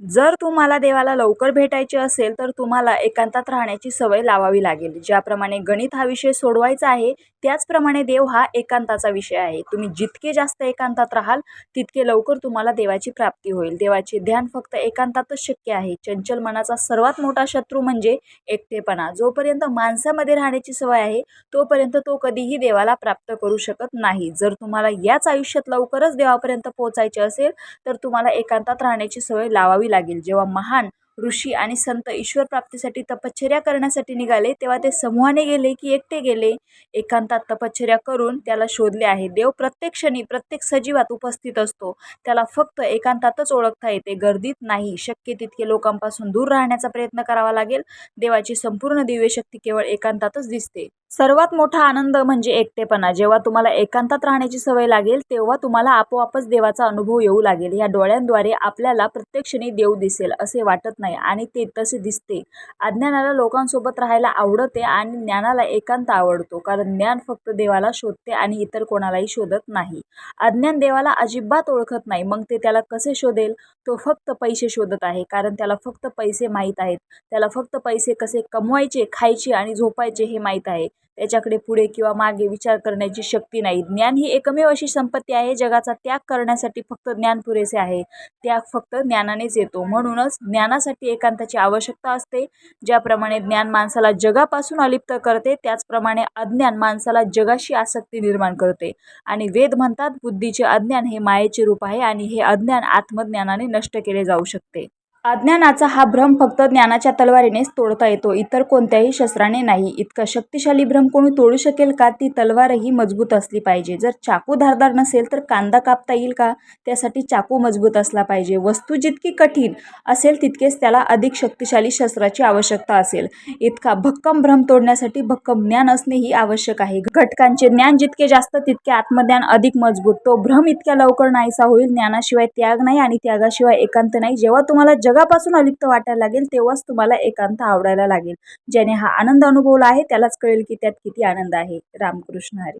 जर तुम्हाला देवाला लवकर भेटायचे असेल तर तुम्हाला एकांतात राहण्याची सवय लावावी लागेल. ज्याप्रमाणे गणित हा विषय सोडवायचा आहे, त्याचप्रमाणे देव हा एकांताचा विषय आहे. तुम्ही जितके जास्त एकांतात राहाल तितके लवकर तुम्हाला देवाची प्राप्ती होईल. देवाचे ध्यान फक्त एकांतातच शक्य आहे. चंचल मनाचा सर्वात मोठा शत्रू म्हणजे एकटेपणा. जोपर्यंत माणसामध्ये राहण्याची सवय आहे तोपर्यंत तो कधीही देवाला प्राप्त करू शकत नाही. जर तुम्हाला याच आयुष्यात लवकरच देवापर्यंत पोहोचायचे असेल तर तुम्हाला एकांतात राहण्याची सवय लावावी लागेल. जेव्हा महान ऋषी आणि संत ईश्वर प्राप्तीसाठी तपश्चर्या करण्यासाठी निघाले तेव्हा ते समूहाने गेले की एकटे गेले? एकांतात तपश्चर्या करून त्याला शोधले आहे. देव प्रत्येक क्षणी प्रत्येक सजीवात उपस्थित असतो. त्याला फक्त एकांतातच ओळखता येते, गर्दीत नाही. शक्य तितके लोकांपासून दूर राहण्याचा प्रयत्न करावा लागेल. देवाची संपूर्ण दिव्य शक्ती केवळ एकांतातच दिसते. सर्वात मोठा आनंद म्हणजे एकटेपणा. जेव्हा तुम्हाला एकांतात राहण्याची सवय लागेल तेव्हा तुम्हाला आपोआपच देवाचा अनुभव येऊ लागेल. या डोळ्यांद्वारे आपल्याला प्रत्येक क्षणी देव दिसेल असे वाटत नाही आणि ते तसे दिसते. अज्ञानाला लोकांसोबत राहायला आवडते आणि ज्ञानाला एकांत आवडतो, कारण ज्ञान फक्त देवाला शोधते आणि इतर कोणालाही शोधत नाही. अज्ञान देवाला अजिबात ओळखत नाही. मग ते त्याला कसे शोधेल? तो फक्त पैसे शोधत आहे, कारण त्याला फक्त पैसे माहीत आहेत. त्याला फक्त पैसे कसे कमवायचे, खायचे आणि झोपायचे हे माहीत आहे. त्याच्याकडे पुढे किंवा मागे विचार करण्याची शक्ती नाही. ज्ञान ही एकमेव अशी संपत्ती आहे, जगाचा त्याग करण्यासाठी फक्त ज्ञान पुरेसे आहे. त्याग फक्त ज्ञानानेच येतो. म्हणूनच ज्ञानासाठी एकांताची आवश्यकता असते. ज्याप्रमाणे ज्ञान माणसाला जगापासून अलिप्त करते, त्याचप्रमाणे अज्ञान माणसाला जगाशी आसक्ती निर्माण करते. आणि वेद म्हणतात, बुद्धीचे अज्ञान हे मायेचे रूप आहे आणि हे अज्ञान आत्मज्ञानाने नष्ट केले जाऊ शकते. अज्ञानाचा हा भ्रम फक्त ज्ञानाच्या तलवारीनेच तोडता येतो, इतर कोणत्याही शस्त्राने नाही. इतका शक्तिशाली भ्रम कोणी तोडू शकेल का? ती तलवारही मजबूत असली पाहिजे. जर चाकू धारदार नसेल तर कांदा कापता येईल का? त्यासाठी चाकू मजबूत असला पाहिजे. वस्तू जितकी कठीण असेल तितकेच त्याला अधिक शक्तिशाली शस्त्राची आवश्यकता असेल. इतका भक्कम भ्रम तोडण्यासाठी भक्कम ज्ञान असणेही आवश्यक आहे. घटकांचे ज्ञान जितके जास्त तितके आत्मज्ञान अधिक मजबूत. तो भ्रम इतक्या लवकर नाहीसा होईल. ज्ञानाशिवाय त्याग नाही आणि त्यागाशिवाय एकांत नाही. जेव्हा तुम्हाला जगापासून अलिप्त वाटायला लागेल तेव्हाच तुम्हाला एकांत आवडायला लागेल. ज्याने हा आनंद अनुभवला आहे त्यालाच कळेल की त्यात किती आनंद आहे. रामकृष्ण हरी.